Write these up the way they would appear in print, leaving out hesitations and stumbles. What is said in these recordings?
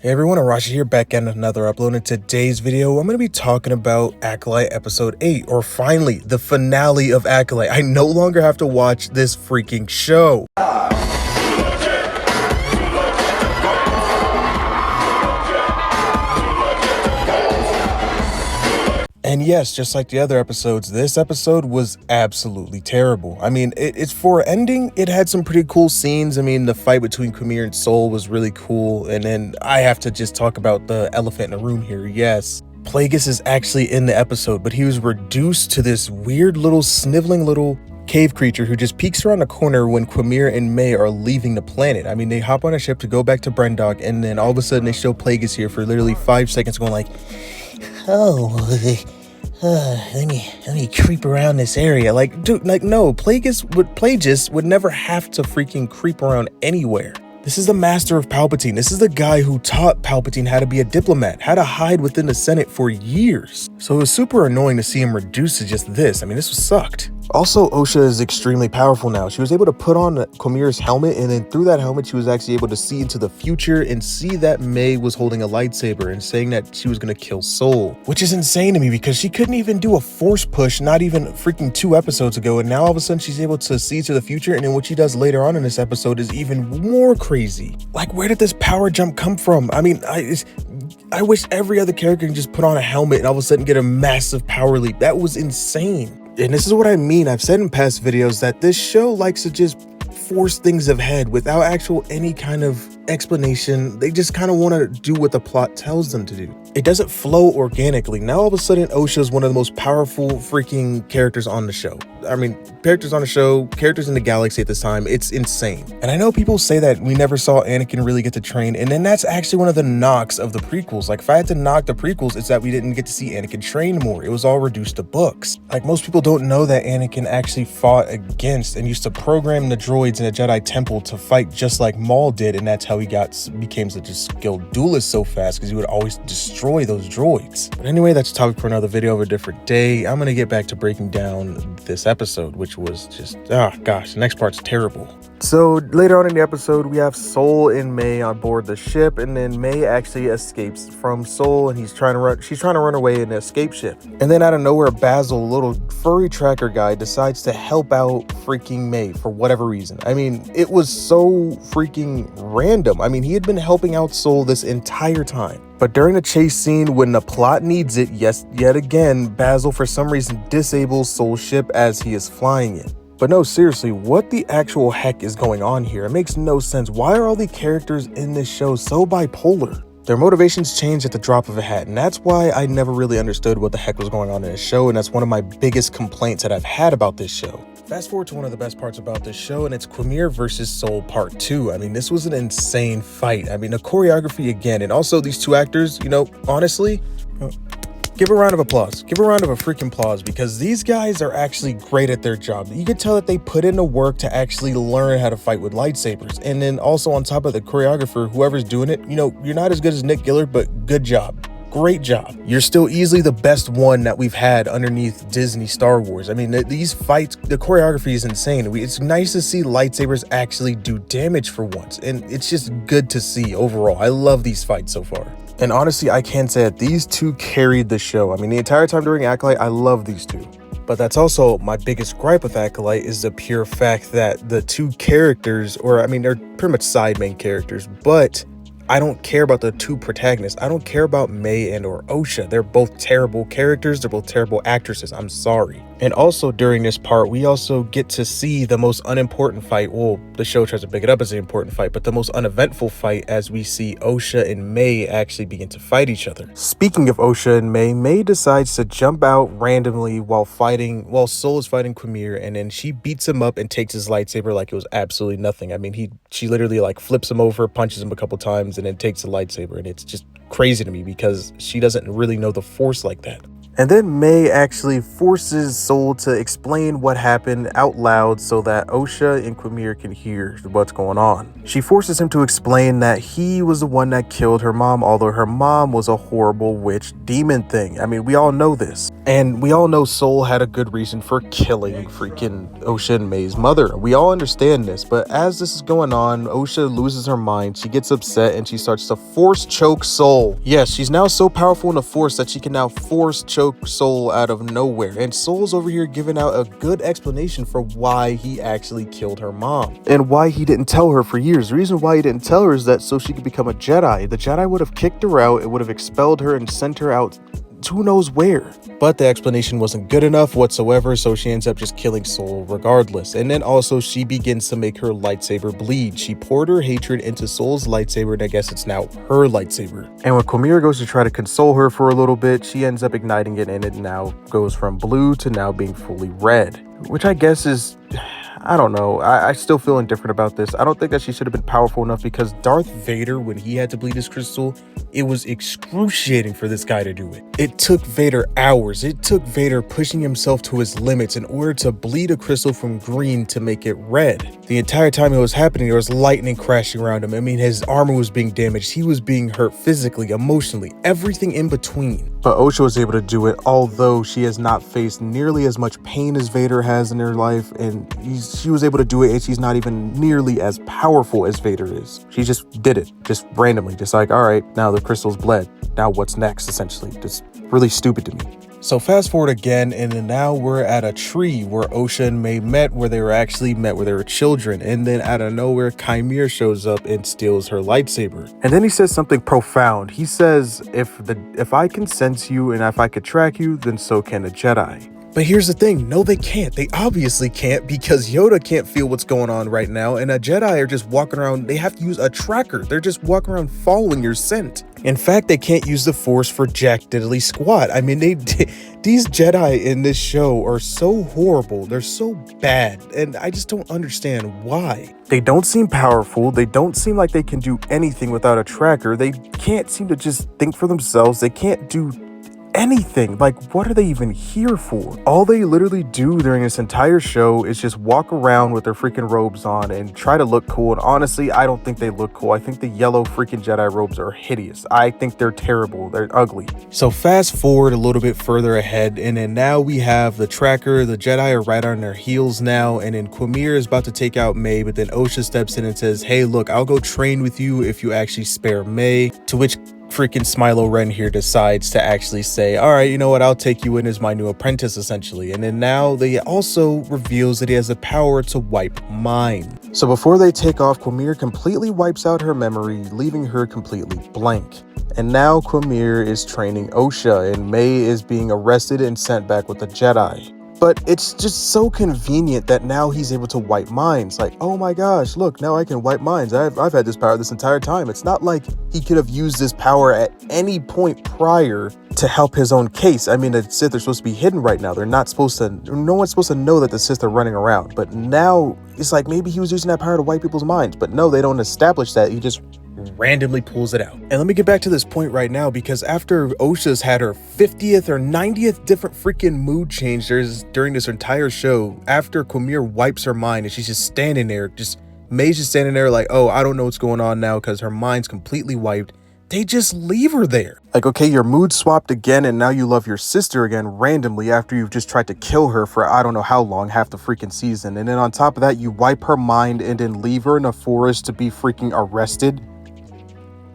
Hey everyone, Arashi here, back at another upload. In today's video, I'm going to be talking about Acolyte episode 8, or finally, the finale of Acolyte. I no longer have to watch this freaking show. And yes, just like the other episodes, this episode was absolutely terrible. I mean, it's for ending, it had some pretty cool scenes. I mean, the fight between Quimir and Soul was really cool. And then I have to just talk about the elephant in the room here. Yes, Plagueis is actually in the episode, but he was reduced to this weird little sniveling little cave creature who just peeks around the corner when Quimir and May are leaving the planet. I mean, they hop on a ship to go back to Brendok, and then all of a sudden they show Plagueis here for literally 5 seconds going like, oh, let me creep around this area. Like, dude, like, no, Plagueis would never have to freaking creep around anywhere. This is the master of Palpatine. This is the guy who taught Palpatine how to be a diplomat, how to hide within the Senate for years. So it was super annoying to see him reduced to just this. I mean, this sucked. Also, Osha is extremely powerful now. She was able to put on Quimir's helmet, and then through that helmet, she was actually able to see into the future and see that May was holding a lightsaber and saying that she was going to kill Soul, which is insane to me because she couldn't even do a force push, not even freaking 2 episodes ago, and now all of a sudden she's able to see to the future, and then what she does later on in this episode is even more crazy. Like, where did this power jump come from? I mean, I wish every other character can just put on a helmet and all of a sudden get a massive power leap. That was insane. And this is what I mean. I've said in past videos that this show likes to just force things ahead without any kind of explanation. They just kind of want to do what the plot tells them to do. It doesn't flow organically. Now all of a sudden Osha is one of the most powerful freaking characters on the show. I mean, characters on the show, characters in the galaxy at this time. It's insane. And I know people say that we never saw Anakin really get to train, and then that's actually one of the knocks of the prequels. Like, if I had to knock the prequels, it's that we didn't get to see Anakin train more. It was all reduced to books. Like, most people don't know that Anakin actually fought against and used to program the droids in a Jedi temple to fight just like Maul did, and that's how he became such a skilled duelist so fast, because he would always destroy those droids. But anyway, that's a topic for another video of a different day. I'm gonna get back to breaking down this episode, which was just, oh gosh, the next part's terrible. So later on in the episode, we have Soul and May on board the ship, and then May actually escapes from Soul, and she's trying to run away in the escape ship. And then out of nowhere, Basil, a little furry tracker guy, decides to help out freaking May for whatever reason. I mean, it was so freaking random. I mean, he had been helping out Soul this entire time. But during the chase scene, when the plot needs it, yet again, Basil for some reason disables Soul's ship as he is flying it. But no, seriously, what the actual heck is going on here? It makes no sense. Why are all the characters in this show so bipolar? Their motivations change at the drop of a hat, and that's why I never really understood what the heck was going on in this show, and that's one of my biggest complaints that I've had about this show. Fast forward to one of the best parts about this show, and it's Quimir versus Soul Part 2. I mean, this was an insane fight. I mean, the choreography again, and also these two actors, you know, honestly, give a round of applause. Give a round of a freaking applause, because these guys are actually great at their job. You can tell that they put in the work to actually learn how to fight with lightsabers. And then also on top of the choreographer, whoever's doing it, you know, you're not as good as Nick Gillard, but good job. Great job. You're still easily the best one that we've had underneath Disney Star Wars. I mean, these fights, the choreography is insane. It's nice to see lightsabers actually do damage for once, and it's just good to see overall. I love these fights so far. And honestly, I can say that these two carried the show. I mean, the entire time during Acolyte, I love these two. But that's also my biggest gripe with Acolyte, is the pure fact that the two characters, or I mean, they're pretty much side main characters, but I don't care about the two protagonists. I don't care about May and or Osha. They're both terrible characters. They're both terrible actresses. I'm sorry. And also during this part, we also get to see the most unimportant fight. Well, the show tries to pick it up as an important fight, but the most uneventful fight, as we see Osha and May actually begin to fight each other. Speaking of Osha and May decides to jump out randomly while Soul is fighting Quimir, and then she beats him up and takes his lightsaber like it was absolutely nothing. I mean, she literally like flips him over, punches him a couple times, and then takes the lightsaber, and it's just crazy to me because she doesn't really know the Force like that. And then May actually forces Soul to explain what happened out loud so that Osha and Quamir can hear what's going on. She forces him to explain that he was the one that killed her mom, although her mom was a horrible witch demon thing. I mean, we all know this. And we all know Soul had a good reason for killing freaking Osha and May's mother. We all understand this, but as this is going on, Osha loses her mind. She gets upset and she starts to force choke Soul. Yes, she's now so powerful in the force that she can now force choke Soul out of nowhere, and Soul's over here giving out a good explanation for why he actually killed her mom and why he didn't tell her for years. The reason why he didn't tell her is that so she could become a Jedi. The Jedi would have kicked her out, it would have expelled her and sent her out who knows where. But the explanation wasn't good enough whatsoever, so she ends up just killing Soul regardless. And then also she begins to make her lightsaber bleed. She poured her hatred into Soul's lightsaber, and I guess it's now her lightsaber. And when Quamir goes to try to console her for a little bit, she ends up igniting it, and it now goes from blue to now being fully red, which I guess is, I don't know. I still feel indifferent about this. I don't think that she should have been powerful enough, because Darth Vader, when he had to bleed his crystal, it was excruciating for this guy to do it. It took Vader hours. It took Vader pushing himself to his limits in order to bleed a crystal from green to make it red. The entire time it was happening, there was lightning crashing around him. I mean, his armor was being damaged. He was being hurt physically, emotionally, everything in between. But Osha was able to do it, although she has not faced nearly as much pain as Vader has in her life, and she was able to do it, and she's not even nearly as powerful as Vader is. She just did it, just randomly, just like, all right, now the crystal's bled. Now what's next, essentially? Just really stupid to me. So fast forward again, and then now we're at a tree where Osha and May met, where they were children. And then out of nowhere, Chimera shows up and steals her lightsaber. And then he says something profound. He says, if I can sense you and if I could track you, then so can a Jedi. But here's the thing, no, they can't. They obviously can't, because Yoda can't feel what's going on right now, and a Jedi are just walking around. They have to use a tracker. They're just walking around following your scent. In fact, they can't use the Force for jack diddly squat. I mean, these Jedi in this show are so horrible. They're so bad, and I just don't understand why. They don't seem powerful. They don't seem like they can do anything without a tracker. They can't seem to just think for themselves. They can't do anything. Like, what are they even here for? All they literally do during this entire show is just walk around with their freaking robes on and try to look cool. And honestly, I don't think they look cool. I think the yellow freaking Jedi robes are hideous. I think they're terrible. They're ugly. So fast forward a little bit further ahead, and then now we have the tracker. The Jedi are right on their heels now, and then Quamir is about to take out May, but then Osha steps in and says, hey, look, I'll go train with you if you actually spare May, to which freaking Smilo Ren here decides to actually say, all right, you know what, I'll take you in as my new apprentice, essentially. And then now they also reveals that he has the power to wipe mind. So before they take off, Quamir completely wipes out her memory, leaving her completely blank. And now Quamir is training Osha, and May is being arrested and sent back with the Jedi. But it's just so convenient that now he's able to wipe minds. Like, oh my gosh, look, now I can wipe minds. I've had this power this entire time. It's not like he could have used this power at any point prior to help his own case. I mean, the Sith are supposed to be hidden right now. They're not supposed to, no one's supposed to know that the Sith are running around. But now it's like maybe he was using that power to wipe people's minds. But no, they don't establish that. He just randomly pulls it out. And let me get back to this point right now, because after Osha's had her 50th or 90th different freaking mood changes during this entire show, after Quamir wipes her mind and she's just standing there, May's just standing there like, oh, I don't know what's going on now because her mind's completely wiped. They just leave her there. Like, okay, your mood swapped again, and now you love your sister again randomly after you've just tried to kill her for I don't know how long, half the freaking season. And then on top of that, you wipe her mind and then leave her in a forest to be freaking arrested.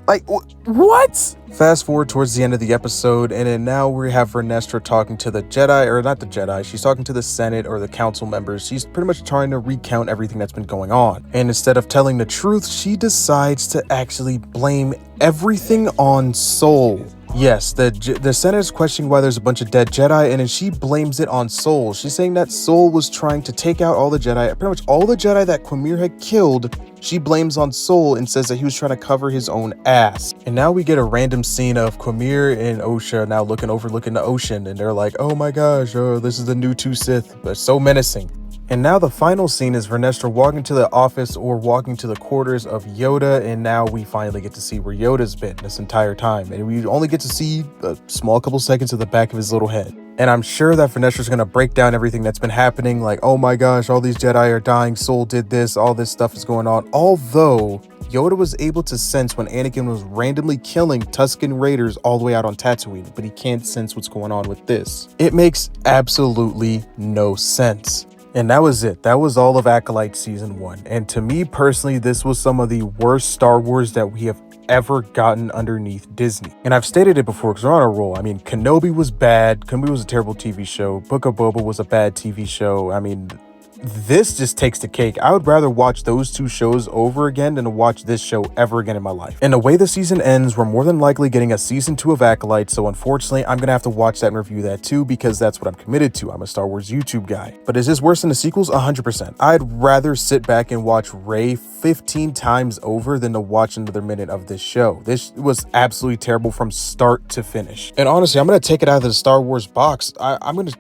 Like, what? Fast forward towards the end of the episode, and then now we have Vernestra talking to the Jedi, or not the Jedi, she's talking to the Senate or the council members. She's pretty much trying to recount everything that's been going on. And instead of telling the truth, she decides to actually blame everything on Soul. Yes, the Senate is questioning why there's a bunch of dead Jedi, and then she blames it on Soul. She's saying that Soul was trying to take out all the Jedi, pretty much all the Jedi that Quamir had killed. She blames on Soul and says that he was trying to cover his own ass. And now we get a random scene of Quamir and Osha now overlooking the ocean, and they're like, oh my gosh, this is the new two Sith, but so menacing. And now the final scene is Vernestra walking to the office or walking to the quarters of Yoda, and now we finally get to see where Yoda's been this entire time, and we only get to see a small couple seconds of the back of his little head. And I'm sure that Vernestra's gonna break down everything that's been happening, like, oh my gosh, all these Jedi are dying, Soul did this, all this stuff is going on, although Yoda was able to sense when Anakin was randomly killing Tusken Raiders all the way out on Tatooine, but he can't sense what's going on with this. It makes absolutely no sense. And that was it. That was all of Acolyte Season 1. And to me personally, this was some of the worst Star Wars that we have ever gotten underneath Disney. And I've stated it before because we're on a roll. I mean, Kenobi was bad. Kenobi was a terrible TV show. Book of Boba was a bad TV show. I mean, this just takes the cake. I would rather watch those two shows over again than to watch this show ever again in my life. And the way the season ends, we're more than likely getting a season 2 of Acolyte, so unfortunately, I'm gonna have to watch that and review that too because that's what I'm committed to. I'm a Star Wars YouTube guy. But is this worse than the sequels? 100%. I'd rather sit back and watch Rey 15 times over than to watch another minute of this show. This was absolutely terrible from start to finish. And honestly, I'm gonna take it out of the Star Wars box.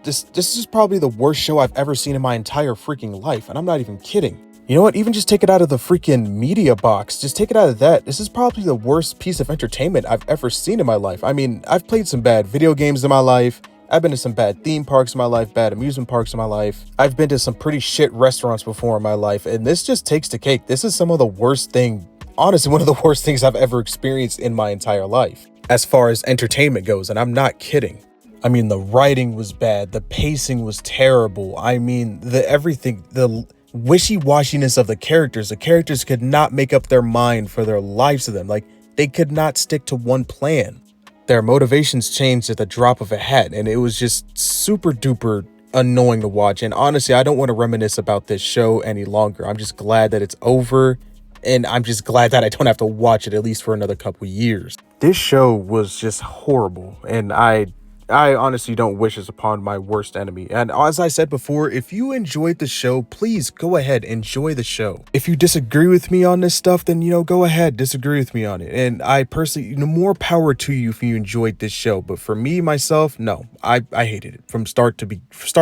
This is probably the worst show I've ever seen in my entire freaking life, and I'm not even kidding. You know what? Even just take it out of the freaking media box. Just take it out of that. This is probably the worst piece of entertainment I've ever seen in my life. I mean, I've played some bad video games in my life. I've been to some bad theme parks in my life, bad amusement parks in my life. I've been to some pretty shit restaurants before in my life, and this just takes the cake. This is some of the worst thing, honestly, one of the worst things I've ever experienced in my entire life, as far as entertainment goes, and I'm not kidding. I mean, the writing was bad. The pacing was terrible. I mean, the wishy-washiness of the characters. The characters could not make up their mind for their lives to them. Like, they could not stick to one plan. Their motivations changed at the drop of a hat, and it was just super duper annoying to watch. And honestly, I don't want to reminisce about this show any longer. I'm just glad that it's over, and I'm just glad that I don't have to watch it at least for another couple years. This show was just horrible, and I honestly don't wish this upon my worst enemy. And as I said before, if you enjoyed the show, please go ahead, enjoy the show. If you disagree with me on this stuff, then, go ahead, disagree with me on it. And I personally, more power to you if you enjoyed this show. But for me, myself, no, I hated it from start to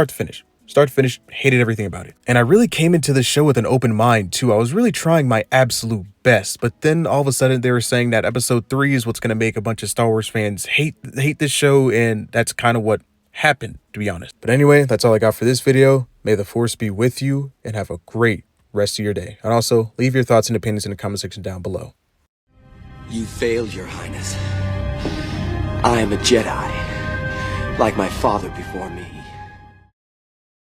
finish. Start to finish, hated everything about it. And I really came into the show with an open mind too. I was really trying my absolute best, but then all of a sudden they were saying that episode 3 is what's going to make a bunch of Star Wars fans hate this show, and that's kind of what happened, to be honest. But anyway, that's all I got for this video. May the Force be with you, and have a great rest of your day. And also, leave your thoughts and opinions in the comment section down below. You failed, Your Highness. I am a Jedi, like my father before me.